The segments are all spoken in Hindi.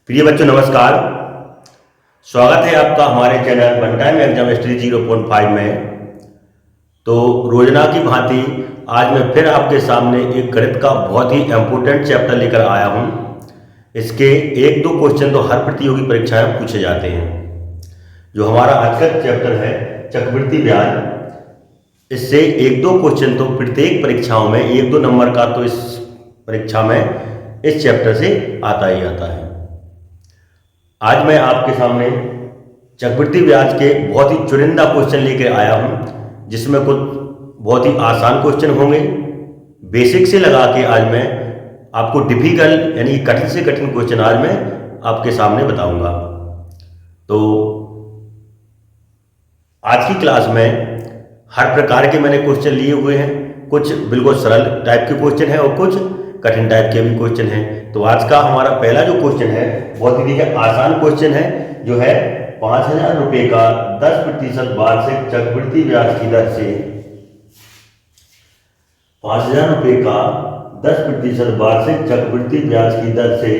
प्रिय बच्चों नमस्कार। स्वागत है आपका हमारे channel one time exam history 0.5 में। तो रोजना की भांति आज मैं फिर आपके सामने एक गणित का बहुत ही इम्पोर्टेंट चैप्टर लेकर आया हूं। इसके एक दो क्वेश्चन तो हर प्रतियोगी परीक्षा में पूछे जाते हैं। जो हमारा आज का चैप्टर है चक्रवृद्धि ब्याज, इससे एक दो क्वेश्चन तो प्रत्येक परीक्षाओं में एक दो नंबर का तो इस परीक्षा में इस चैप्टर से आता ही आता है। आज मैं आपके सामने चक्रवृद्धि ब्याज के बहुत ही चुनिंदा क्वेश्चन लेकर आया हूं, जिसमें कुछ बहुत ही आसान क्वेश्चन होंगे। बेसिक से लगा के आज मैं आपको डिफिकल्ट यानी कठिन से कठिन क्वेश्चन आज मैं आपके सामने बताऊंगा। तो आज की क्लास में हर प्रकार के मैंने क्वेश्चन लिए हुए हैं। कुछ बिल्कुल सरल टाइप के क्वेश्चन हैं और कुछ कठिन टाइप के भी क्वेश्चन हैं। तो आज का हमारा पहला जो क्वेश्चन है बहुत ही आसान क्वेश्चन है, जो है 5,000 रुपये का 10% वार्षिक चक्रवृद्धि ब्याज की दर से 5,000 रुपये का 10% वार्षिक चक्रवृद्धि ब्याज की दर से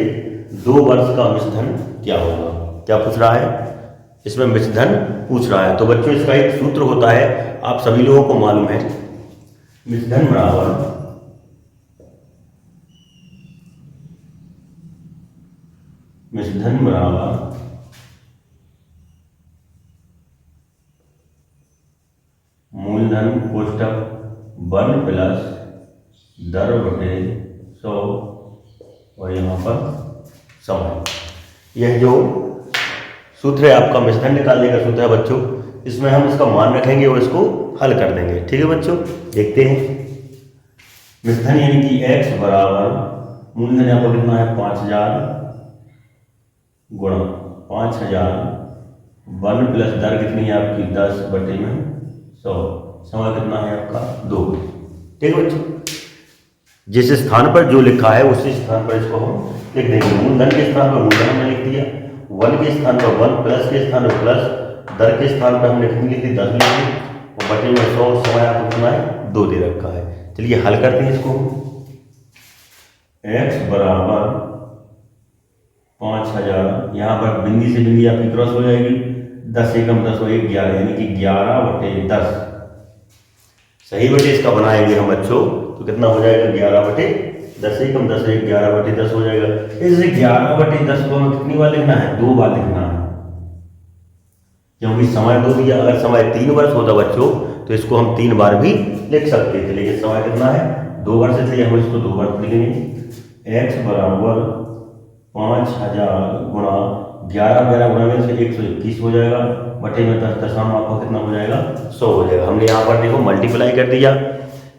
2 वर्ष का मिश्रधन क्या होगा। क्या पूछ रहा है? इसमें मिश्रधन पूछ रहा है। तो बच्चों इसका एक सूत्र होता है, आप सभी लोगों को मालूम है, मिश्रधन बराबर मूलधन कोष्टक 1 प्लस दर बटे 100 और यहाँ पर समय। यह जो सूत्र है आपका मिश्रधन निकालने का सूत्र है बच्चों, इसमें हम इसका मान रखेंगे और इसको हल कर देंगे। ठीक है बच्चों, देखते हैं। मिश्रधन यानी कि x बराबर मूलधन यहाँ पर कितना है 5,000 गुणा 5,000 1 प्लस दर कितनी है आपकी 10 बटे में 100, समय कितना है आपका 2। ठीक है बच्चों, जिस स्थान पर जो लिखा है उसी स्थान पर इसको हम लिख देंगे। मूलधन के स्थान पर मूलधन हमने लिख दिया, 1 के स्थान पर 1, प्लस के स्थान पर प्लस, दर के स्थान पर हमने कितनी लिख दी 10 लिख दी और बटे में 100, समय आपको कितना है 2 दे रखा है। चलिए हल करते हैं इसको। x बराबर 5,000, यहाँ पर बिंदी से बिंदी आपकी क्रॉस हो जाएगी, 10 एकम 10 और 1 11 यानी कि 11 बटे 10। सही बटे इसका बनाएंगे हम बच्चों तो कितना हो जाएगा 11 बटे 10 एकम 10 1 11 बटे 10 हो जाएगा। इससे 11 बटे 10 को हमें कितनी बार लिखना है? 2 बार लिखना है, क्योंकि समय 2 दिया। अगर समय 3 वर्ष होता बच्चों तो इसको हम 3 बार भी लिख सकते थे, लेकिन समय कितना है 2 वर्ष, इसलिए हम इसको 2 बार लिखेंगे। x बराबर 5,000 गुणा 11 गुणा में से 121 हो जाएगा, बटे में 10 दशमलव आपको कितना हो जाएगा 100 हो जाएगा। हमने यहाँ पर देखो मल्टीप्लाई कर दिया,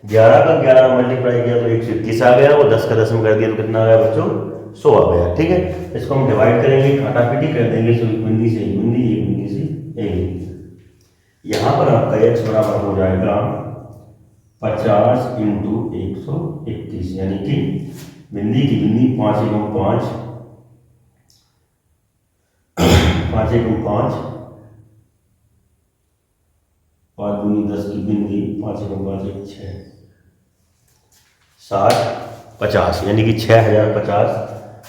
11 का 11 मल्टीप्लाई किया तो 121 आ गया और 10 का दशमलव कर दिया तो कितना आ गया बच्चों 100 आ गया। ठीक है, इसको हम डिवाइड करेंगे, काटापीटी कर देंगे, तो एक बिंदी से एक बिंदी, एक बिंदी से एक बिंदी। यहाँ पर आपका x बराबर हो जाएगा 50 × 121 यानी कि बिंदी की बिंदी 5 एकम 5 5 एकम 5 5 दूनी 10 की बिंदी 5 एकम 5 1 6 60 50 यानी कि 6,050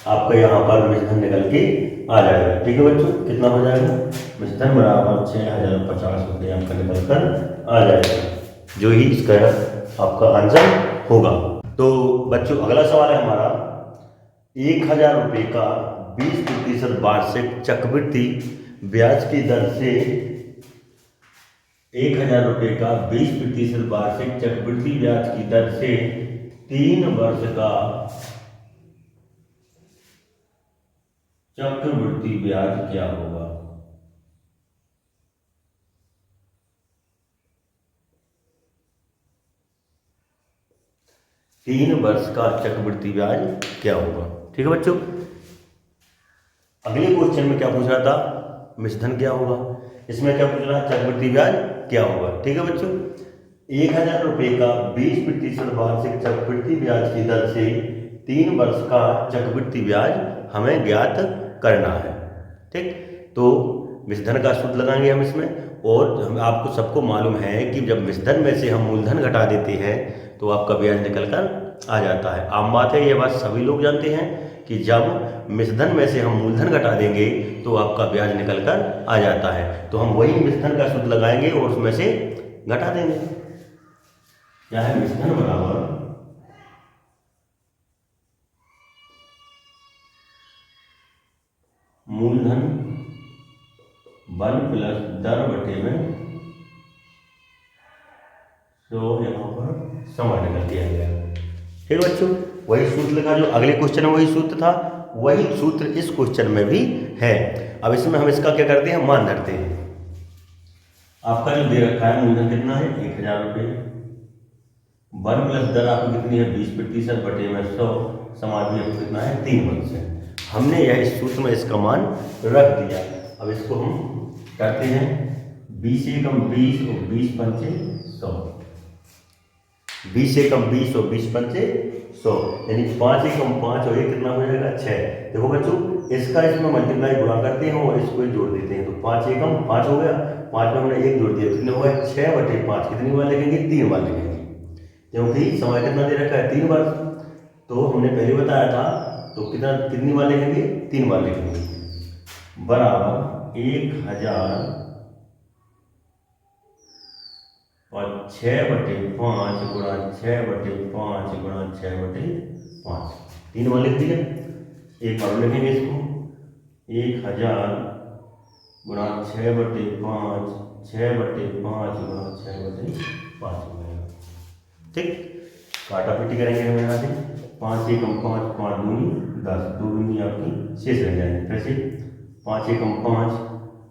आपका यहाँ पर मिश्रधन निकल के आ जाएगा। ठीक है बच्चों, कितना हो जाएगा मिश्रधन बराबर 6,050 रुपये आपका निकल कर आ जाएगा, जो ही इसका आपका आंसर होगा। तो बच्चों अगला सवाल है हमारा 1,000 रुपये का 20% वार्षिक चक्रवृद्धि ब्याज की दर से 1,000 रुपये का 20% वार्षिक चक्रवृद्धि ब्याज की दर से 3 वर्ष का चक्रवृद्धि ब्याज क्या होगा। तीन वर्ष का चक्रवृद्धि ब्याज क्या होगा। ठीक है बच्चों, अगले क्वेश्चन में क्या पूछ रहा था? मिश्रधन क्या होगा। इसमें क्या पूछ रहा है? चक्रवृद्धि ब्याज क्या होगा। ठीक है बच्चों, 1,000 रुपये का 20% वार्षिक चक्रवृद्धि ब्याज की दर से 3 वर्ष का चक्रवृद्धि ब्याज हमें ज्ञात करना है। ठीक, तो मिश्रधन का सूत्र लगाएंगे हम इसमें, और हम आपको सबको मालूम है कि जब मिश्रधन में से हम मूलधन घटा देते हैं तो आपका ब्याज निकल कर आ जाता है। आम बात है, ये बात सभी लोग जानते हैं, कि जब मिश्रधन में से हम मूलधन घटा देंगे तो आपका ब्याज निकल कर आ जाता है। तो हम वही मिश्रधन का सूत्र लगाएंगे और उसमें से घटा देंगे। क्या है? मिश्रधन बराबर मूलधन 1 प्लस दर बटे में, तो यहाँ पर समय निकल दिया गया। ठीक है बच्चों, वही सूत्र लिखा जो अगले क्वेश्चन में वही सूत्र था, वही सूत्र इस क्वेश्चन में भी है। अब इसमें हम इसका क्या करते हैं? मान धरते हैं। आपका जो दे रखा है मूलधन कितना है? 1000 रुपये। 1 प्लस दर आपकी कितनी है? 20% बटे में 100, समाज में कितना है? 3%। हमने यह इस सूत्र में इसका मान रख दिया। अब इसको हम करते हैं 20 एकम 20 और 20 पंचे 100। 20 एकम 20 और 20 पंचे 100, यानी 5 एकम 5 और 1 कितना हो जाएगा? 6। देखो बच्चों, इसका इसमें मल्टीप्लाई गुणा करते हैं और इसको जोड़ देते हैं, तो 5 एकम 5 हो गया, 5 में हमने 1 जोड़ दिया, कितने हो गए? 6 बटे 5। कितनी बार लिखेंगे? 3 बार लिखेंगे, क्योंकि समय कितना दे रखा है? 3 बार। तो हमने पहले बताया था, तो कितनी बार लिखेंगे? 3 बार लिखेंगे। बराबर 1000 और 6/5 गुणा 6/5 गुणा 6/5, 3 बार लिख दिया। एक बार लिखेंगे इसको, 1000 गुणा 6/5, 6/5 गुणा 6/5 हो जाएगा। ठीक, काटा पीटी करेंगे हम यहाँ से। 5 एकम 5, 5 दूनी 10, 2 दूनी आपकी शेष रह जाएगी। फिर से 5 एकम 5,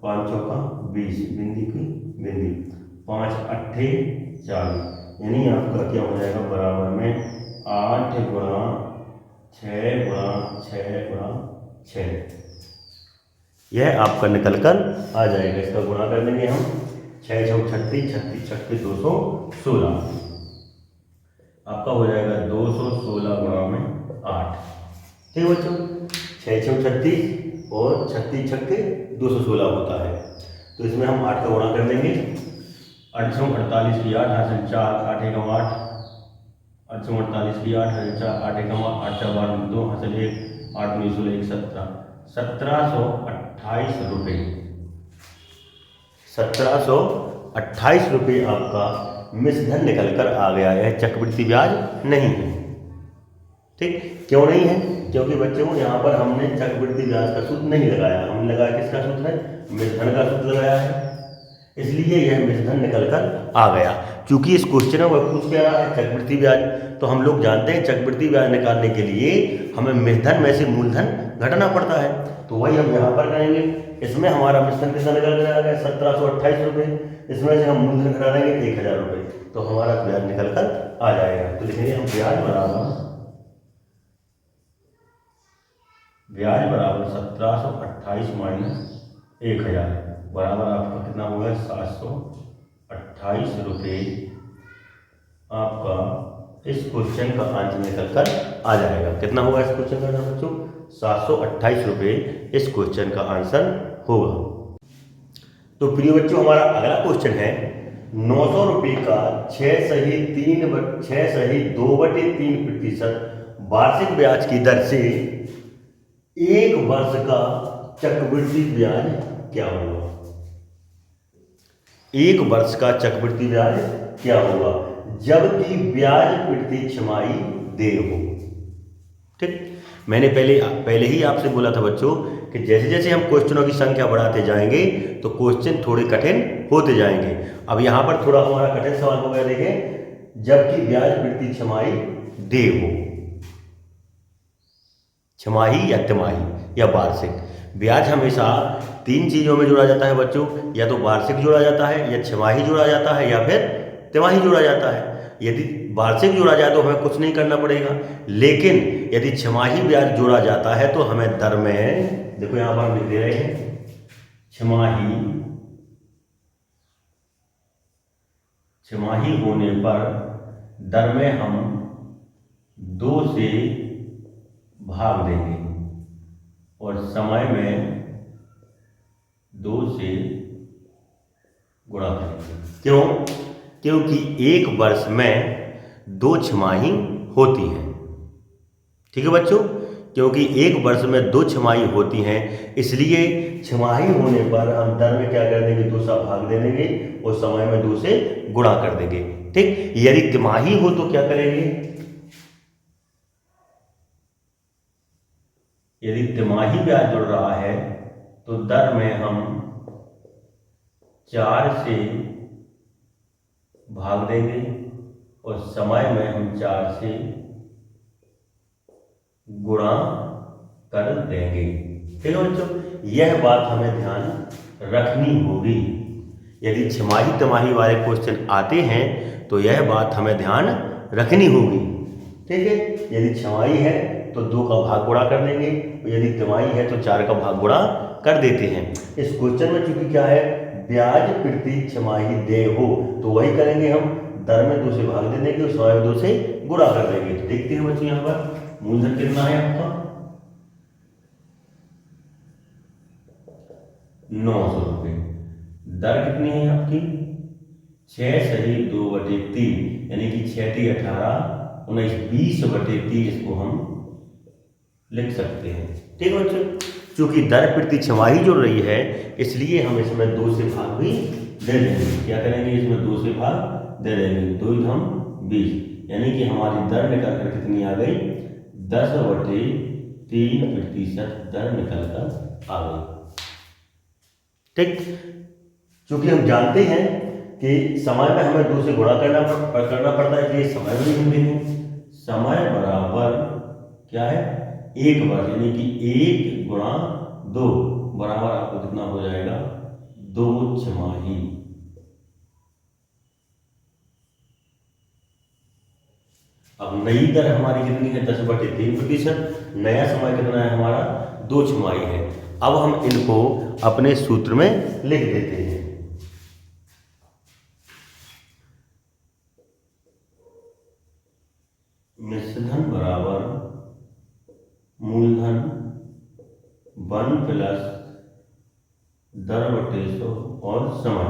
5 चौका 20, बिंदी की बिंदी, 5 अट्ठे 40, यानी आपका क्या हो जाएगा? बराबर में 8 गुणा 6 गुणा 6 गुणा 6, यह आपका निकल कर आ जाएगा। इसका गुणा कर देंगे हम, 6 6 36, 36 36 216, आपका हो जाएगा 216 गुणा में 8। ठीक है बच्चों, 6 6 36 और 36 छक्के 216 होता है। तो इसमें हम 8 का गुणा कर देंगे। 8 6 48 की 8 हासिल 4, 8 एकम 8, 8 6 48 की 8 हासिल 4, 8 एकम 8 4 12 2 हासिल 1, 8 9 16 1 17, 1728 रुपये। 1728 रुपये आपका मिश्रधन निकल कर आ गया है, चक्रवृद्धि ब्याज नहीं है। ठीक, क्यों नहीं है? क्योंकि बच्चों यहाँ पर हमने चक्रवृद्धि ब्याज का सूत्र नहीं लगाया, हमने लगाया किसका सूत्र है? मिश्रधन का सूत्र लगाया है, इसलिए यह मिश्रधन निकल कर आ गया। क्योंकि इस क्वेश्चन में वह पूछ क्या रहा है? चक्रवृद्धि ब्याज। तो हम लोग जानते हैं चक्रवृद्धि ब्याज निकालने के लिए हमें मिश्रधन में से मूलधन घटाना पड़ता है, तो वही हम यहाँ पर करेंगे। इसमें हमारा मिश्रधन कितना निकल कर आ गया? 1728 रुपये। इसमें से हम मूलधन घटा देंगे 1000 रुपये, तो हमारा ब्याज निकल कर आ जाएगा। तो लिखेंगे हम ब्याज बराबर 1728 माइनस 1000 बराबर आपका कितना होगा? 728 रुपये आपका इस क्वेश्चन का आंसर निकल कर आ जाएगा। कितना होगा इस क्वेश्चन का आंसर बच्चों? 728 रुपये इस क्वेश्चन का आंसर होगा। तो प्रिय बच्चों, हमारा अगला क्वेश्चन है 900 रुपये का 6 सही 2/3% वार्षिक ब्याज की दर से 1 वर्ष का चक्रवृद्धि ब्याज क्या होगा? 1 वर्ष का चक्रवृद्धि ब्याज क्या होगा जबकि ब्याज प्रति छमाही देय हो? ठीक, मैंने पहले ही आपसे बोला था बच्चों कि जैसे जैसे हम क्वेश्चनों की संख्या बढ़ाते जाएंगे तो क्वेश्चन थोड़े कठिन होते जाएंगे। अब यहाँ पर थोड़ा हमारा कठिन सवाल हो गया, देखें, जबकि ब्याज प्रति छमाही देय हो, छमाही या तिमाही या वार्षिक। ब्याज हमेशा 3 चीजों में जोड़ा जाता है बच्चों, या तो वार्षिक जोड़ा जाता है, या छमाही जोड़ा जाता है, या फिर तिमाही जोड़ा जाता है। यदि वार्षिक जोड़ा जाए तो हमें कुछ नहीं करना पड़ेगा, लेकिन यदि छमाही ब्याज जोड़ा जाता है तो हमें दर में, देखो यहां पर हम लिख दे रहे हैं, छमाही होने पर दर में हम 2 से भाग देंगे और समय में 2 से गुणा करेंगे। क्यों? क्योंकि 1 वर्ष में 2 छमाही होती है। ठीक है बच्चों, क्योंकि एक वर्ष में 2 छमाही होती हैं, इसलिए छमाही होने पर हम दर में क्या कर देंगे, 2 से भाग दे देंगे और समय में 2 से गुणा कर देंगे। ठीक, यदि तिमाही हो तो क्या करेंगे, यदि तिमाही ब्याज जुड़ रहा है तो दर में हम 4 से भाग देंगे और समय में हम 4 से गुणा कर देंगे। ठीक है बच्चों, यह बात हमें ध्यान रखनी होगी। यदि छमाही तिमाही वाले क्वेश्चन आते हैं तो यह बात हमें ध्यान रखनी होगी। ठीक है, यदि छमाही है तो 2 का भाग गुणा कर देंगे, यदि तिमाही है तो 4 का भाग गुणा कर देते हैं। इस क्वेश्चन में चूंकि क्या है, ब्याज प्रति छमाही देय हो, तो वही करेंगे हम, दर में 2 से भाग दे देंगे और समय में 2 से गुणा कर देंगे। तो देखते हैं बच्चों यहाँ पर मूलधन कितना है आपका, 900 रुपये। दर कितनी है आपकी, 6 सही 2/3, यानी कि 6 × 18 19 20/30 इसको हम लिख सकते हैं। ठीक है बच्चों, चूंकि दर प्रति छमाही जुड़ रही है इसलिए हम इसमें 2 से भाग भी दे देंगे। क्या करेंगे, इसमें 2 से भाग दे देंगे, 2 × 20, यानी कि हमारी दर निकल कर कितनी आ गई, 10/3% दर निकल कर आ गई। ठीक, चूंकि हम जानते हैं कि समय में हमें 2 से गुणा करना पड़ता है, इसलिए समय भी हम देंगे, समय बराबर क्या है, 1 वर्ष, यानी कि 1 × 2 बराबर आपको कितना हो जाएगा, 2 छमाही। अब नई दर हमारी कितनी है, 10/3%। नया समय कितना है हमारा, 2 छमाही है। अब हम इनको अपने सूत्र में लिख देते हैं। मिश्रधन बराबर मूलधन 1 + दर/100 और समय।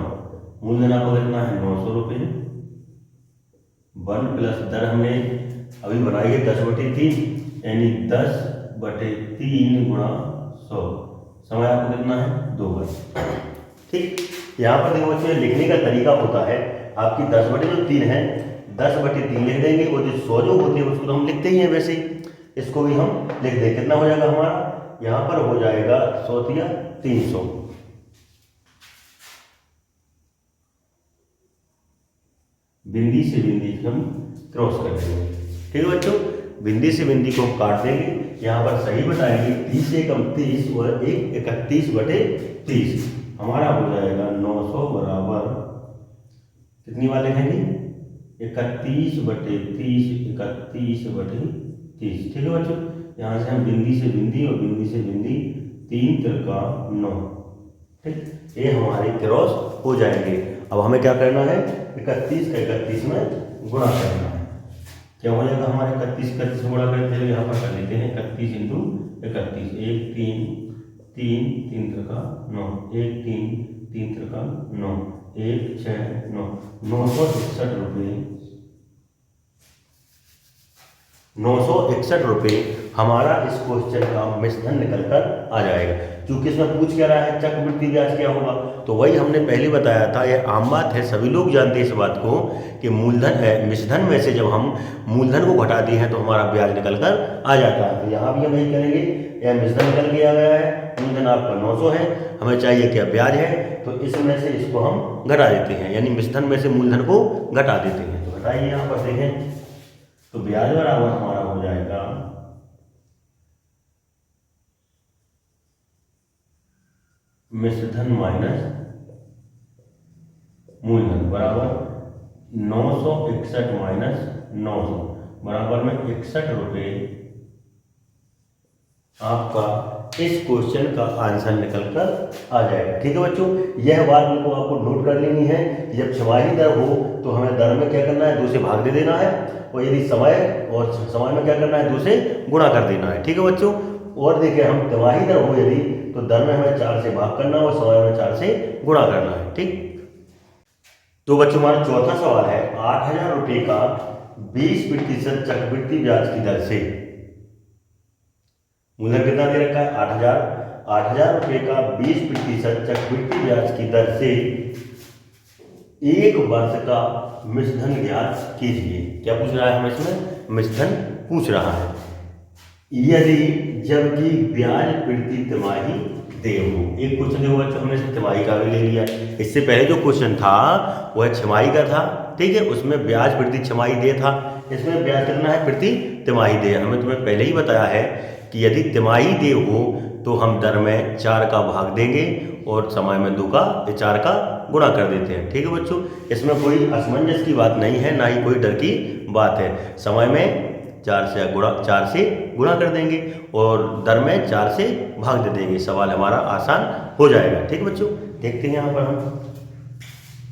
मूलधन आपको कितना है, 900 रुपये, 1 + दर हमने अभी बनाई है 10/3, यानी 10/3 × 100। समय आपको कितना है, 2 वर्ष। ठीक, यहाँ पर देखो बच्चों लिखने का तरीका होता है, आपकी 10/3 है, 10/3 लिख देंगे और जो 100 जो होते हैं उसको तो हम लिखते ही हैं वैसे ही, इसको भी हम लिख दें। कितना हो जाएगा हमारा, यहाँ पर हो जाएगा 100 × 300। बिंदी से बिंदी हम क्रॉस कर देंगे। ठीक है बच्चों, बिंदी से बिंदी को हम काट देंगे, यहाँ पर सही बताएंगे, 30 × 30 और 1 31/30, हमारा हो जाएगा 900 बराबर कितनी बार लिखेंगे, 31/30, 31/30। ठीक है बच्चों, यहाँ से हम बिंदी से बिंदी और बिंदी से बिंदी 3 × 9। ठीक, ये हमारे क्रॉस हो जाएंगे। अब हमें क्या करना है, 31 का 31 में गुणा करना है। क्या हो जाएगा हमारे 31 से गुणा करते हैं, यहाँ पर कर लेते हैं 31 × 31, 1 3 3 3 × 9, 1 3 3 × 9, 1 6 9, 961 रुपये, 961 रुपये हमारा इस क्वेश्चन का मिश्रधन निकल कर आ जाएगा। क्योंकि इसमें पूछ क्या रहा है, चक्रवृद्धि ब्याज क्या होगा, तो वही हमने पहले बताया था, यह आम बात है, सभी लोग जानते हैं इस बात को कि मूलधन मिश्रधन में से जब हम मूलधन को घटा दिए हैं तो हमारा ब्याज निकल कर आ जाता है। तो यहाँ भी हम यही करेंगे, यह मिश्रधन निकल के आ गया है, मूलधन आपका 900 है, हमें चाहिए क्या, ब्याज है, तो इसमें से इसको हम घटा देते हैं, यानी मिश्रधन में से मूलधन को घटा देते हैं। तो घटाइए, यहाँ पर देखें तो ब्याज बराबर हमारा हो जाएगा मिश्रधन माइनस मूलधन बराबर 961 माइनस 900 बराबर में 61 रुपये आपका इस क्वेश्चन का आंसर निकल कर आ जाएगा। ठीक है बच्चों, यह बात बिल्कुल आपको नोट कर लेनी है कि जब छमाही दर हो तो हमें दर में क्या करना है, 2 से भाग दे देना है, और यदि समय में क्या करना है, 2 से गुणा कर देना है। ठीक है बच्चों, और देखिए हम तिमाही दर हो यदि, तो दर में हमें 4 से भाग करना और समय में 4 से गुणा करना है। ठीक, तो बच्चों हमारा चौथा सवाल है, 8000 रुपये का 20% चक्रवृद्धि ब्याज की दर से मूलधन कितना दे रखा है 8,000। 8,000 रुपये का 20% चक्रवृद्धि ब्याज की दर से 1 वर्ष का मिश्रधन ज्ञात कीजिए। क्या पूछ रहा है हमें इसमें? मिश्रधन पूछ रहा है। यदि जबकि ब्याज प्रति तिमाही देय हो। एक क्वेश्चन जो बच्चों हमने तिमाही का भी ले लिया। इससे पहले जो क्वेश्चन था वह छमाही का था, ठीक है, उसमें ब्याज प्रति छमाही देय था। इसमें ब्याज कितना है? प्रति तिमाही देय। हमें तुम्हें पहले ही बताया है कि यदि तिमाही देय हो तो हम दर में 4 का भाग देंगे और समय में 2 का 4 का गुणा कर देते हैं, ठीक है बच्चों। इसमें कोई असमंजस की बात नहीं है, ना ही कोई डर की बात है। समय में 4 से गुणा कर देंगे और दर में 4 से भाग दे देंगे। सवाल हमारा आसान हो जाएगा, ठीक है बच्चों। देखते हैं यहाँ पर हम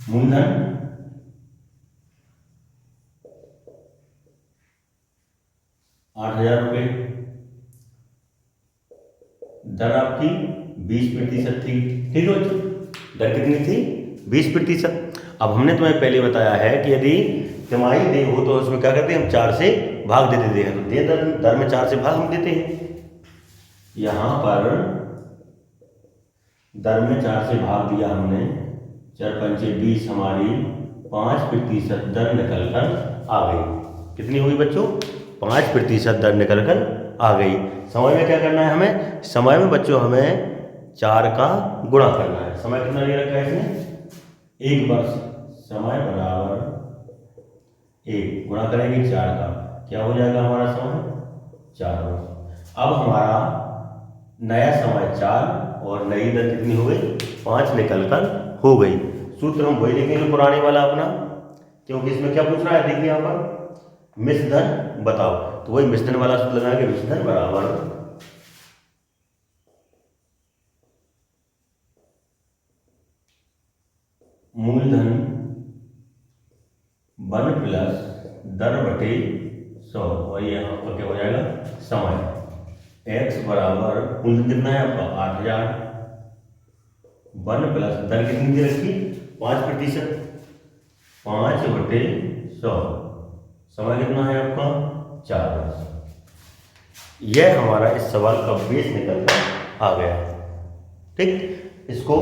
मूलधन 8,000 रुपये, दर आपकी 20% थी, ठीक है बच्चों। दर कितनी थी? 20%। अब हमने तुम्हें पहले बताया है कि यदि तिमाही देय हो तो उसमें क्या करते हैं हम? 4 से भाग दे देते हैं। तो दे दर में 4 से भाग हम देते हैं। यहाँ पर दर में 4 से भाग दिया हमने, 4 पंचे 20, हमारी 5% दर निकल कर आ गई। कितनी हुई बच्चों? 5% दर निकल कर आ गई। समय में क्या करना है हमें? समय में बच्चों हमें 4 का गुणा करना है। समय कितना ले रखा है इसमें? 1 वर्ष। समय बराबर 1 गुणा करेंगे 4 का, क्या हो जाएगा हमारा समय? 4 वर्ष। अब हमारा नया समय 4 और नई दर कितनी हो गई? 5 निकल कर हो गई। सूत्र हम वही लिखेंगे पुराने वाला अपना, क्योंकि इसमें क्या पूछ रहा है? देखिए यहाँ पर मिश्रधन बताओ, तो वही मिश्रधन वाला सूत्र लगाएंगे। मिश्रधन बराबर मूलधन 1 प्लस दर बटे 100, और ये यहाँ पर क्या हो जाएगा? समय। x बराबर मूलधन कितना है आपका? 8,000। 1 प्लस दर कितनी दे रखी? 5%। 5 बटे 100। समय कितना है आपका? 4 वर्ष। यह हमारा इस सवाल का बेस निकल कर आ गया, ठीक। इसको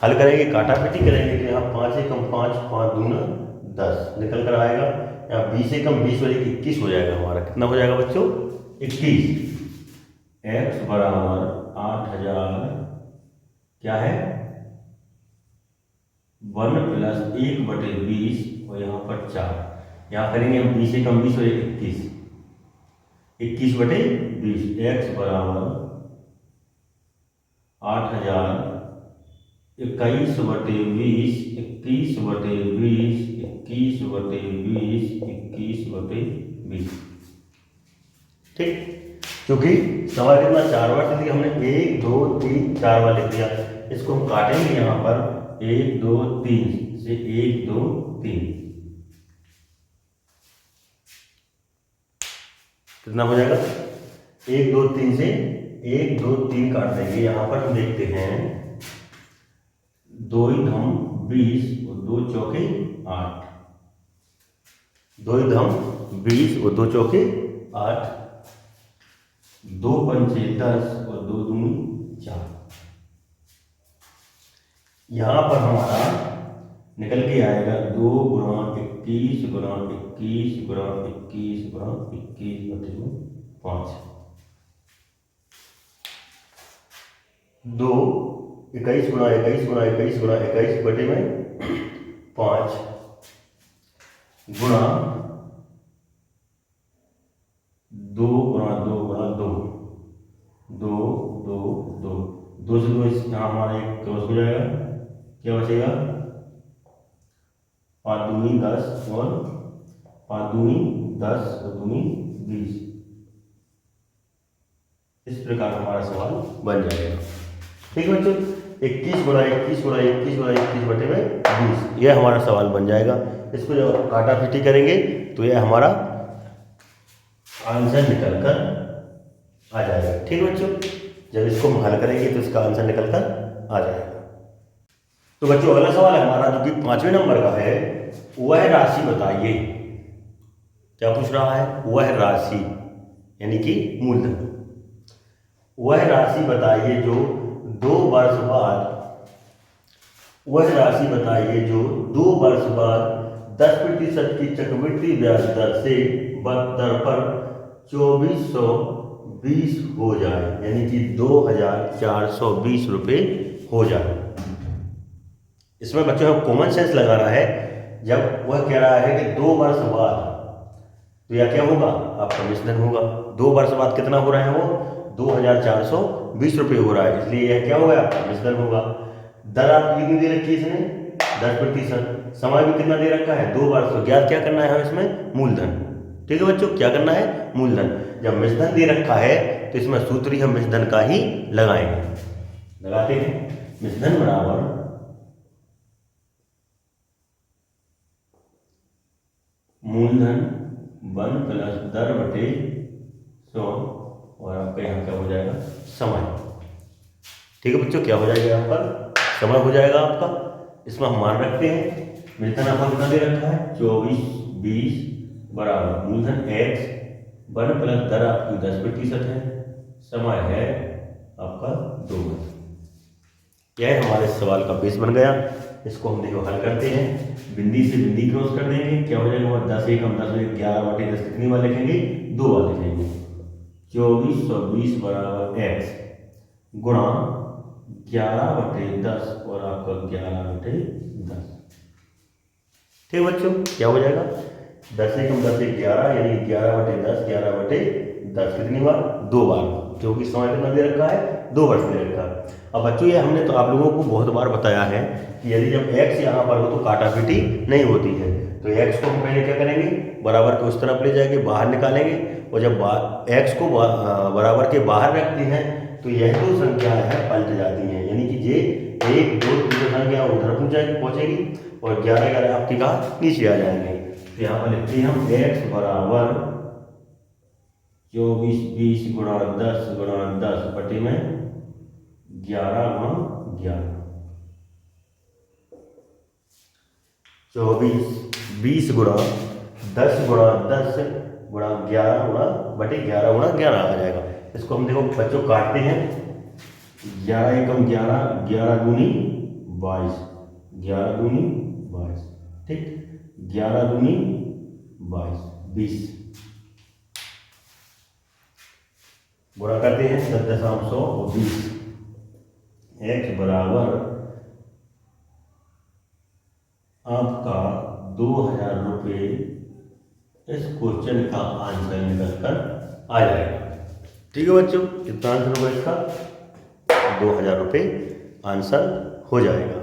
हल करेंगे, काटापीटी करेंगे तो यहाँ 5 से कम 5, 5 दूना 10 निकल कर आएगा। यहाँ 20 से कम 20 वाले 21 हो जाएगा हमारा। कितना हो जाएगा बच्चों? 21। x बराबर 8,000 क्या है? 1 प्लस 1 बटे 20 और यहाँ पर 4। यहाँ करेंगे हम 20 से कम 20 और 21, 21 बटे 20। x बराबर 8,000 21 बटे 20, 21 बटे 20, 21 बटे 20, 21 बटे 20, ठीक। क्योंकि सवाल कितना? 4 बार से हमने 1, 2, 3, 4 बार लिख दिया। इसको हम काटेंगे यहाँ पर 1, 2, 3 से 1, 2, 3, कितना हो जाएगा? 1, 2, 3 से 1, 2, 3 काट देंगे। यहाँ पर हम देखते हैं 2 धम 20 और 2 चौके 8, 2 धम 20 और 2 चौके 8, 2 पंचे 10 और 2 दूनी 4। यहाँ पर हमारा निकल के आएगा 2 गुणा 21 गुणा 21 गुणा 21 गुणा 21 बटे 5। 2 21 गुणा 21 गुणा 21 गुणा 21 बटे में 5 गुणा 2 गुणा 2 गुणा 2, 2 2 2, 2 से 2 यहाँ हमारा एक क्रॉस हो जाएगा। क्या बचेगा? 5 दूनी 10 और 5 दूनी 10 और दूनी 20। इस प्रकार हमारा सवाल बन जाएगा, ठीक है बच्चों। 21 गुणा 21 गुणा 21 गुणा 21 बटे में 20, यह हमारा सवाल बन जाएगा। इसको जब काटापीटी करेंगे तो यह हमारा आंसर निकल कर आ जाएगा, ठीक है बच्चों। जब इसको हम हल करेंगे तो इसका आंसर निकल कर आ जाएगा। तो बच्चों अगला सवाल है हमारा जो कि 5वें नंबर का है, वह राशि बताइए। क्या पूछ रहा है? वह राशि यानी कि मूलधन। वह राशि बताइए जो 2 वर्ष बाद, वह राशि बताइए जो 2 वर्ष बाद 10% की चक्रवृद्धि ब्याज दर से दर पर 2420 हो जाए, यानी कि 2420 रुपये हो जाए। इसमें बच्चों को कॉमन सेंस लगाना है। जब वह कह रहा है कि 2 वर्ष बाद, तो यह क्या होगा, आपका मिश्रण होगा। 2 वर्ष बाद कितना हो रहा है, वो 2420 रुपये हो रहा है, इसलिए यह क्या होगा, आपका मिश्रण होगा। दर आपकी कितनी दे रखी है इसने, 10%। समय भी कितना दे रखा है, 2 वर्ष। तो ज्ञात क्या करना है इसमें, मूलधन। ठीक है बच्चों, क्या करना है, मूलधन। जब मिश्रण दे रखा है तो इसमें सूत्र ही हम मिश्रण का ही लगाएंगे। लगाते हैं, मिश्रण बराबर मूलधन 1 प्लस दर बटे 100, और आपका यहाँ क्या हो जाएगा, समय। ठीक है बच्चों, क्या हो जाएगा, यहाँ पर समय हो जाएगा आपका। इसमें हम मान रखते हैं, मिश्रण आपका कितना दे रखा है, 2420 बराबर मूलधन x 1 प्लस दर आपकी 10% है, समय है आपका 2 वर्ष। यह हमारे सवाल का बेस बन गया। इसको हम देखो हल करते हैं। बिंदी से बिंदी क्रॉस कर देंगे, क्या हो जाएगा, 10 एकम 10 में 11/10 कितनी बार लिखेंगे, 2 बार लिखेंगे। 2420 बराबर x गुणा 11/10 और आपका 11/10। ठीक बच्चों, क्या हो जाएगा, 10 एकम 10 से 11, यानी 11/10 11/10 कितनी बार, 2 बार, क्योंकि समय कितना दे रखा है, 2 वर्ष दे रखा है। अब बच्चों ये हमने तो आप लोगों को बहुत बार बताया है कि यदि जब x यहाँ पर हो तो काटापीटी नहीं होती है। तो x को हम पहले क्या करेंगे, बराबर के उस तरफ ले जाएंगे, बाहर निकालेंगे, और जब x को बराबर के बाहर रखते हैं तो यह दो संख्याएं हैं पलट जाती हैं, यानी कि ये 1 2 3 संख्या उधर पहुंचेगी और 11 11 आपकी कहा नीचे आ जाएंगे। तो यहाँ पर लिखते हैं हम x बराबर 2420 गुणा 10 गुणा 10 बटे में 11 गुणा 11। 2420 गुणा 10 गुणा 10 गुणा 11 गुणा बटे 11 गुणा 11 आ जाएगा। इसको हम देखो बच्चों काटते हैं, 11 एकम 11, 11 दूनी 22, 11 दूनी 22, ठीक, 11 दूनी 22, 20 गुणा करते हैं 10.120। x बराबर आपका 2000 रुपये इस क्वेश्चन का आंसर निकल कर आ जाएगा। ठीक है बच्चों, कितना आंसर होगा इसका, 2000 रुपये आंसर हो जाएगा।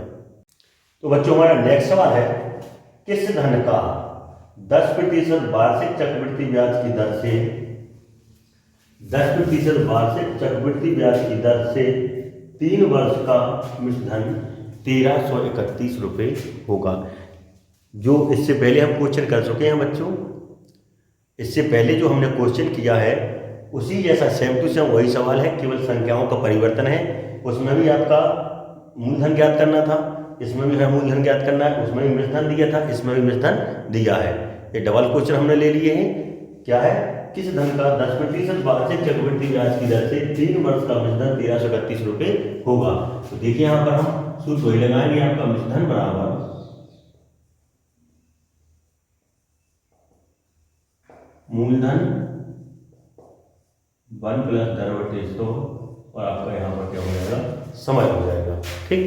तो बच्चों हमारा नेक्स्ट सवाल है, किस धन का 10% वार्षिक चक्रवृद्धि ब्याज की दर से 10% वार्षिक चक्रवृद्धि ब्याज की दर से 3 वर्ष का मिश्रधन 1331 रुपये होगा। जो इससे पहले हम क्वेश्चन कर चुके हैं बच्चों, इससे पहले जो हमने क्वेश्चन किया है उसी जैसा सेम टू सेम वही सवाल है, केवल संख्याओं का परिवर्तन है। उसमें भी आपका मूलधन ज्ञात करना था, इसमें भी है मूलधन ज्ञात करना है, उसमें भी मिश्रधन दिया था, इसमें भी मिश्रधन दिया है। ये डबल क्वेश्चन हमने ले लिए हैं। क्या है, किस धन का 10% वार्षिक चक्रवृद्धि ब्याज की दर से 3 वर्ष का मिश्रधन 1331 रुपये होगा। तो देखिए यहाँ पर हम सूत्र वही लगाएंगे, आपका मिश्रधन बराबर मूलधन 1 प्लस दर बटे 100 और आपका यहाँ पर क्या हो जाएगा, समय हो जाएगा। ठीक,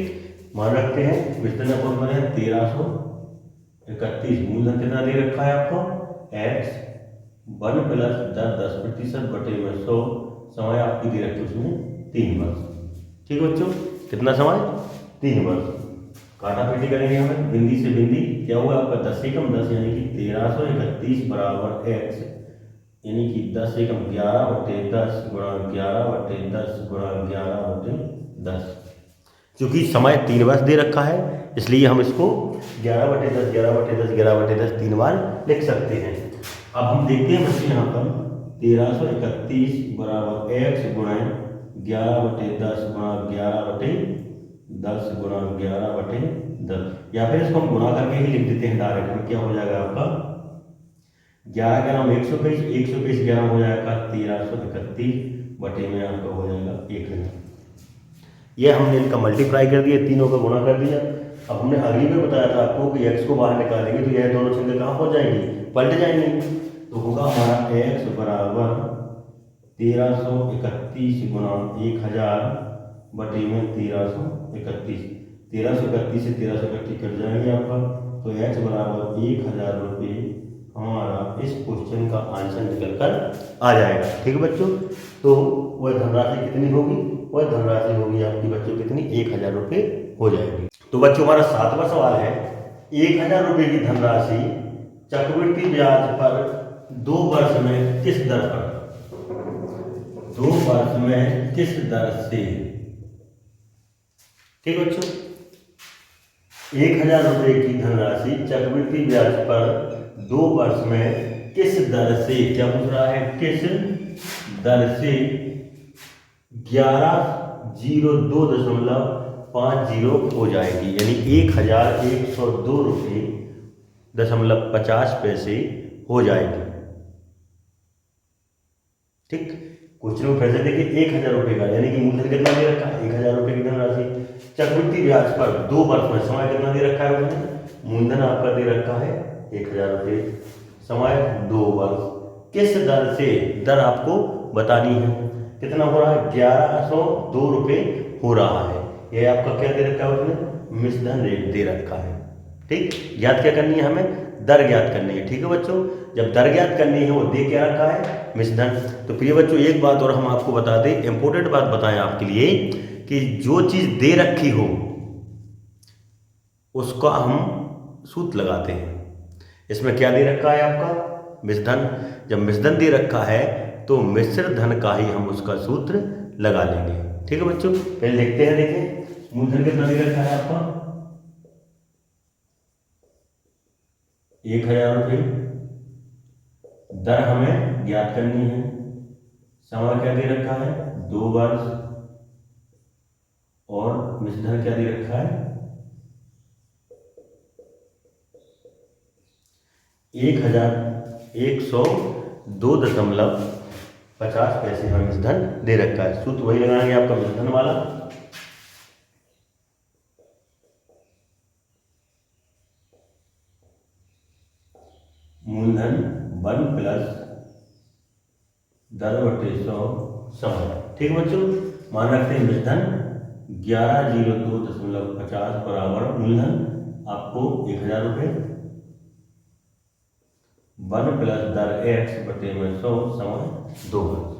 मान रखते हैं मिश्रधन अपन बने 1331, मूलधन कितना दे रखा है आपको, x 1 प्लस 10% बटे में 100, समय आपकी दे रखी उसमें 3 वर्ष। ठीक बच्चों, कितना समय, 3 वर्ष। काटापीटी करेंगे हमें, बिंदी से बिंदी, क्या हुआ आपका 10 एकम 10 यानी कि 1331 बराबर x, यानी कि 10 एकम 11/10 गुणा 11/10 गुणा 11/10। क्योंकि समय 3 वर्ष दे रखा है इसलिए हम इसको 11/10 11/10 11/10 3 बार लिख सकते हैं। अब हम देखते हैं बच्चे यहाँ पर 1331 बराबर x गुणा 11/10 गुणा 11/10 गुणा 11/10, या फिर इसको हम गुणा करके ही लिख देते हैं डायरेक्ट में। क्या हो जाएगा आपका 11 11 में 121, 121 11 हो जाएगा 1331 बटे में आपका हो जाएगा 1000। ये हमने इनका मल्टीप्लाई कर दिया, तीनों का गुणा कर दिया। अब हमने अगली में बताया था आपको कि x को बाहर निकालेंगे तो यह दोनों संख्या कहाँ पहुँच जाएंगी, पलट जाएंगी। तो होगा हमारा x बराबर 1331 गुणा 1000 बटे में 1331। 1331 से 1331 कट जाएंगे आपका, तो x बराबर 1000 रुपये हमारा इस क्वेश्चन का आंसर निकल कर आ जाएगा। ठीक है बच्चों, तो वह धनराशि कितनी होगी, वह धनराशि होगी आपकी बच्चों कितनी, 1000 रुपये हो जाएगी। तो बच्चों हमारा 7वां सवाल है, 1000 रुपये की धनराशि चक्रवृद्धि ब्याज पर 2 वर्ष में किस दर पर, 2 वर्ष में किस दर से। ठीक बच्चों, 1000 रुपये की धनराशि चक्रवृद्धि ब्याज पर 2 वर्ष में किस दर से, क्या पूछ रहा है, किस दर से 1102.50 हो जाएगी, यानी 1102 रुपये दशमलव 50 पैसे हो जाएगी। ठीक, क्वेश्चन में फिर से देखिए, 1000 रुपये का यानी कि मूलधन कितना दे रखा है, 1000 रुपये की धनराशि, चक्रवृद्धि ब्याज पर 2 वर्ष में, समय कितना दे रखा है उसने, मूलधन आपका दे रखा है 1000 रुपये, समय 2 वर्ष, किस दर से, दर आपको बतानी है, कितना हो रहा है, 1102 रुपये हो रहा है। यह आपका क्या दे रखा है उसने, मिश्रधन रेट दे रखा है। ठीक, ज्ञात क्या करनी है हमें, दर ज्ञात करनी है। ठीक है बच्चों, जब दर ज्ञात करनी है वो दे क्या रखा है, मिश्रधन। तो प्रिय बच्चों एक बात और हम आपको बता दें, इंपॉर्टेंट बात बताएं आपके लिए, कि जो चीज दे रखी हो उसका हम सूत्र लगाते हैं। इसमें क्या दे रखा है आपका, मिश्रधन। जब मिश्रधन दे रखा है तो मिश्र धन का ही हम उसका सूत्र लगा लेंगे। ठीक है बच्चों, पहले लिखते हैं, देखें मूलधन कितना दे रखा है आपका 1000 रुपये, दर हमें ज्ञात करनी है, समय क्या दे रखा है 2 वर्ष, और मिश्रधन क्या दे रखा है 1102.50 पैसे हमें मिश्रधन दे रखा है। सूत्र वही लगाएंगे आपका मिश्रधन वाला, मूलधन 1 प्लस दर बटे 100 समय। ठीक बच्चों, मान रखते हैं मिश्रधन 1102.50 बराबर मूलधन आपको 1000 रुपये, 1 प्लस दर x बटे में 100 समय 2 वर्ष।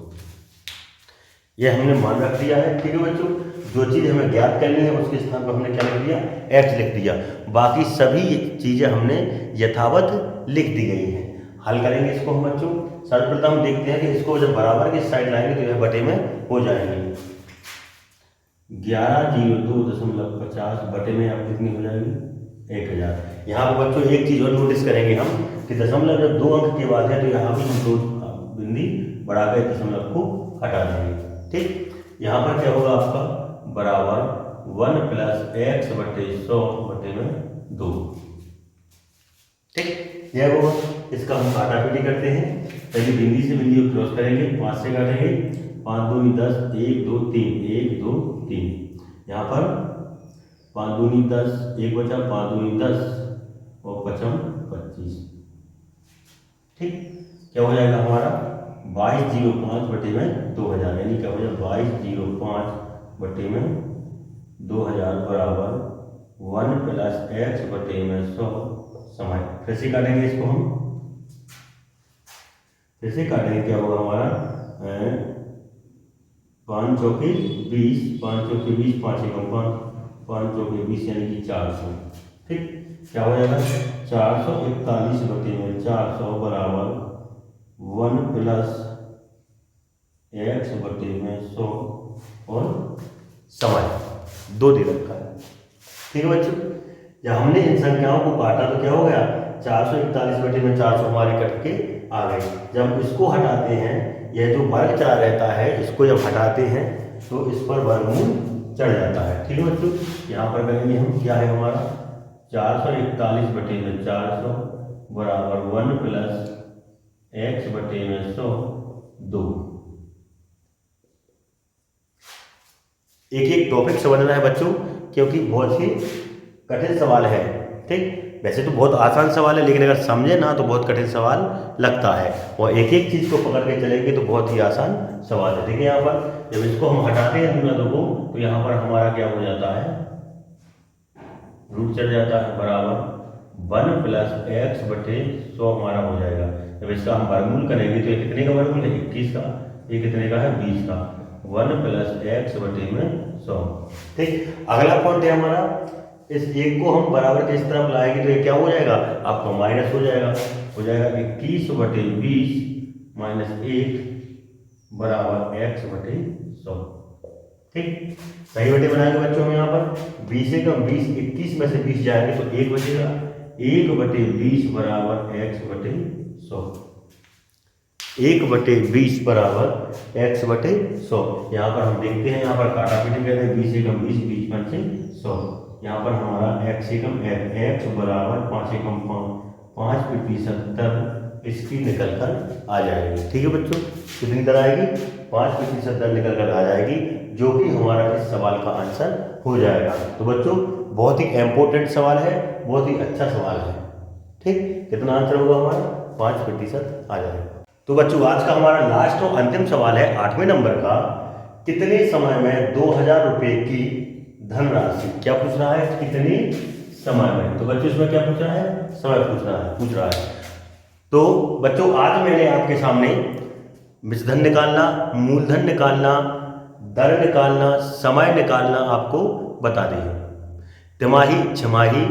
यह हमने मान रख दिया है। ठीक है बच्चों, जो चीज़ हमें ज्ञात करनी है उसके स्थान पर हमने क्या लिख दिया, x लिख दिया। बाकी सभी चीज़ें हमने यथावत लिख दी गई हैं। हल करेंगे इसको हम बच्चों। सर्वप्रथम देखते हैं कि इसको जब बराबर की साइड लाएंगे तो यह बटे में हो जाएंगे। 1102.50 बटे में आप कितनी हो जाएगी 1000। यहाँ पर बच्चों एक चीज़ और नोटिस करेंगे हम कि दशमलव जब 2 अंक के बाद है तो यहाँ भी हम 2 बिंदी बढ़ाकर दशमलव को हटा देंगे। ठीक, यहाँ पर क्या होगा आपका बराबर 1 प्लस x बटे 100 बटे में 2। ठीक, यह होगा। इसका हम काटापीटी करते हैं। पहले बिंदी से बिंदी को क्रॉस करेंगे, 5 से काटेंगे, 5 दूनी 10, 1 2 3, 1 2 3। यहाँ पर 5 दूनी 10, 1 बचा, 5 दूनी 10 और 5 25। ठीक, क्या हो जाएगा हमारा 2205 बटे में 2000, यानी क्या हो जाएगा 2205 बटे में 2000 बराबर 1 प्लस x बटे में 100 समय। फिर से काटेंगे इसको हम, फिर से काटेंगे, क्या होगा हमारा 5 चौके 20, 5 चौके 20, 5 एकम 5, 5 चौके 20 यानी कि 400। ठीक, क्या हो जाएगा 441 बटे में 400 बराबर 1 प्लस x बटे में 100 और समय 2 दे रखा है। ठीक है बच्चों, जब हमने इन संख्याओं को काटा तो क्या हो गया 441 बटे में 400 हमारे कट के आ गए। जब इसको हटाते हैं, यह जो वर्ग चला रहता है इसको जब हटाते हैं तो इस पर वर्गमूल चढ़ जाता है। ठीक है बच्चों, यहाँ पर करेंगे हम, क्या है हमारा 441 बटे में 400 बराबर 1 प्लस x बटे में 100 2। एक एक टॉपिक समझना है बच्चों, क्योंकि बहुत ही कठिन सवाल है। ठीक, वैसे तो बहुत आसान सवाल है, लेकिन अगर समझे ना तो बहुत कठिन सवाल लगता है, और एक एक चीज़ को पकड़ के चलेंगे तो बहुत ही आसान सवाल है। देखिए यहाँ पर जब इसको हम हटाते हैं अनुनादों को, तो यहाँ पर हमारा क्या हो जाता है, रूट चढ़ जाता है, बराबर 1 + x/100 हमारा हो जाएगा। जब इसका हम वर्गमूल करेंगे तो ये कितने का वर्गमूल है, 21 का, ये कितने का है, 20 का, 1 + x/100। ठीक, अगला पॉइंट है हमारा, इस एक को हम बराबर के इस तरफ लाएंगे तो ये क्या हो जाएगा, आपको माइनस हो जाएगा 21/20 - 1 बराबर x/100। ठीक, सही बटे बनाएंगे बच्चों हम यहाँ पर 20 से कम 20, 21 में से 20 जाएंगे तो 1 बचेगा, 1/20 बराबर x/100, 1/20 बराबर x/100। यहाँ पर हम देखते हैं, यहाँ पर काटा पीटी कहते हैं, 20 से कम 20, 20 में से 100, यहाँ पर हमारा x से कम x बराबर 5 से कम 5 × 70 इसकी निकल कर आ जाएगी। ठीक है बच्चों, कितनी दर आएगी, 5 × 70 निकल कर आ जाएगी, जो कि हमारा इस सवाल का आंसर हो जाएगा। तो बच्चों बहुत ही इंपॉर्टेंट सवाल है, बहुत ही अच्छा सवाल है। ठीक, कितना आंसर होगा हमारा, 5% आ जाएगा। तो बच्चों आज का हमारा लास्ट और अंतिम सवाल है 8वें नंबर का, कितने समय में 2000 रुपये की धनराशि, क्या पूछ रहा है, कितने समय में। तो बच्चों इसमें क्या पूछ रहा है, समय पूछ रहा है। तो बच्चों आज मैंने आपके सामने विषधन निकालना, मूलधन निकालना, दर निकालना, समय निकालना आपको बता दिए। तिमाही, छमाही,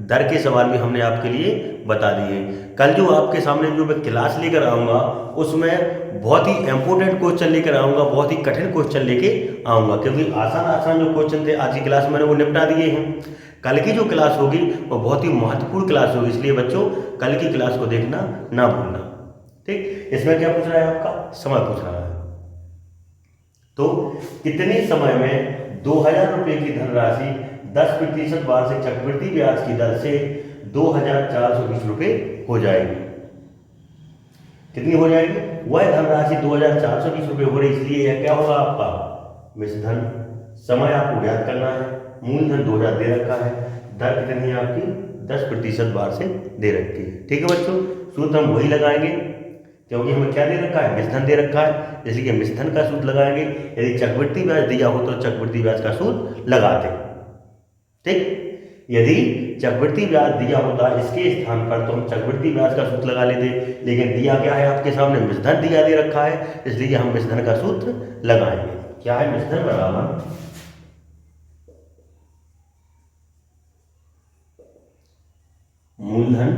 दर के सवाल भी हमने आपके लिए बता दिए। कल जो आपके सामने जो मैं क्लास लेकर आऊँगा उसमें बहुत ही इंपॉर्टेंट क्वेश्चन लेकर आऊँगा, बहुत ही कठिन क्वेश्चन लेके आऊँगा, क्योंकि आसान जो क्वेश्चन थे आज की क्लास में मैंने वो निपटा दिए हैं। कल की जो क्लास होगी वो बहुत ही महत्वपूर्ण क्लास होगी, इसलिए बच्चों कल की क्लास को देखना ना भूलना। ठीक, इसमें क्या पूछ रहा है, आपका समय पूछ रहा है। तो कितने समय में 2000 रुपये की धनराशि 10% वार्षिक चक्रवृद्धि ब्याज की दर से 2420 रुपये हो जाएगी। कितनी हो जाएगी, वह धनराशि 2420 रुपये हो रही, इसलिए यह क्या होगा आपका विषधन। समय आपको ज्ञात करना है, मूलधन 2000 दे रखा है, दर कितनी है आपकी 10% वार्षिक दे रखी है। ठीक है बच्चों, सूत्र हम वही लगाएंगे, क्योंकि हमें क्या दे रखा है, विषधन दे रखा है, इसलिए विषधन का सूत्र लगाएंगे। यदि चक्रवृद्धि ब्याज दिया हो तो चक्रवृद्धि ब्याज का सूत्र लगाते। ठीक, यदि चक्रवृद्धि ब्याज दिया होता इसके स्थान पर तो हम चक्रवृद्धि ब्याज का सूत्र लगा लेते, लेकिन दिया क्या है आपके सामने, विषधन दिया दे रखा है, इसलिए हम विषधन का सूत्र लगाएंगे। क्या है, विषधन बराबर मूलधन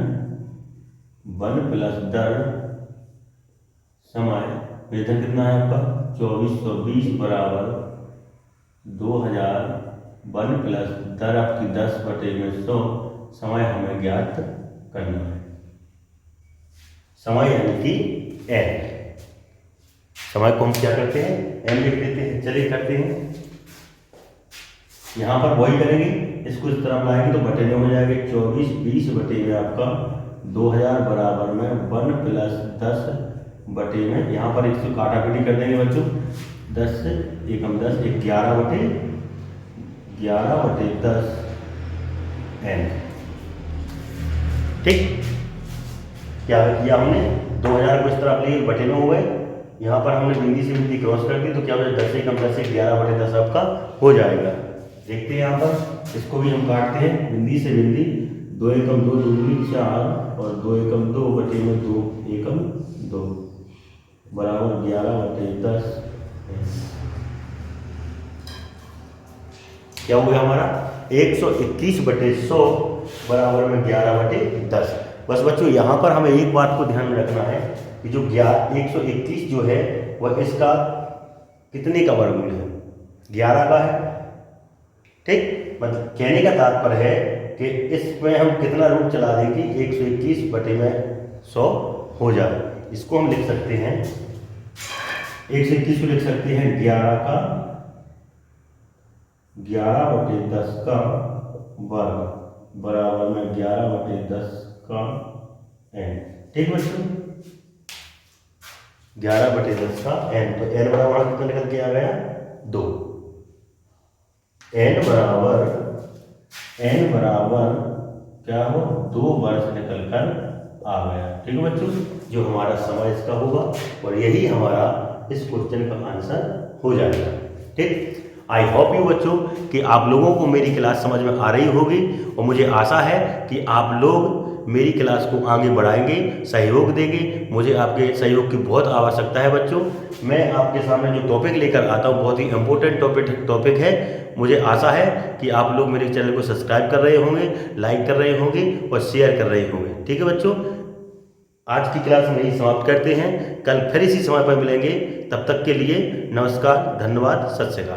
1 + दर समय, वेतन कितना है आपका 2420 बराबर 2000 1 + दर आपकी 10/100, समय हमें ज्ञात करना है। समय यानी कि n, समय को हम क्या करते हैं, n लिख देते हैं। चलिए करते हैं, यहाँ पर वही करेंगे, इसको इस तरफ लाएंगे तो बटे में हो जाएगा 2420 बटे में आपका 2000 बराबर में 1 + 10 बटे में, यहाँ पर इसको काटा पीटी कर देंगे बच्चों, 10 एकम 10, 11/10 n। ठीक, क्या किया हमने, 2000 को इस तरफ लिए बटे में हो गए, यहाँ पर हमने बिंदी से बिंदी क्रॉस कर दी तो क्या हो जाएगा 10 एकम 10 11/10 आपका हो जाएगा। देखते हैं यहाँ पर, इसको भी हम काटते हैं बिंदी से बिंदी, 2 एकम 2 दूनी 4 और 2 एकम 2 बटे में 2 एकम 2 बराबर 11/10। क्या हो गया हमारा 121/100 बराबर में 11/10। बस बच्चों यहाँ पर हमें एक बात को ध्यान में रखना है कि जो 121 जो है वह इसका कितने का वर्गमूल है, 11 का है। ठीक, मतलब कहने का तात्पर्य है कि इसमें हम कितना रूट चला दें कि 121 बटे में 100 हो जाए। इसको हम लिख सकते हैं, 121 को लिख सकते हैं 11/10 का वर्ग बराबर में 11/10 का n। ठीक बच्चों, 11/10 का n, तो n बराबर कितना निकल के आ गया 2। n बराबर क्या हो 2 वर्ष निकल कर आ गया। ठीक है बच्चों, जो हमारा समय इसका होगा और यही हमारा इस क्वेश्चन का आंसर हो जाएगा। ठीक, आई होप यू बच्चों कि आप लोगों को मेरी क्लास समझ में आ रही होगी और मुझे आशा है कि आप लोग मेरी क्लास को आगे बढ़ाएंगे, सहयोग देंगे। मुझे आपके सहयोग की बहुत आवश्यकता है बच्चों। मैं आपके सामने जो टॉपिक लेकर आता हूँ बहुत ही इम्पोर्टेंट टॉपिक है। मुझे आशा है कि आप लोग मेरे चैनल को सब्सक्राइब कर रहे होंगे, लाइक कर रहे होंगे और शेयर कर रहे होंगे। ठीक है बच्चों, आज की क्लास में ही समाप्त करते हैं। कल फिर इसी समय पर मिलेंगे। तब तक के लिए नमस्कार, धन्यवाद, सत श्री अकाल।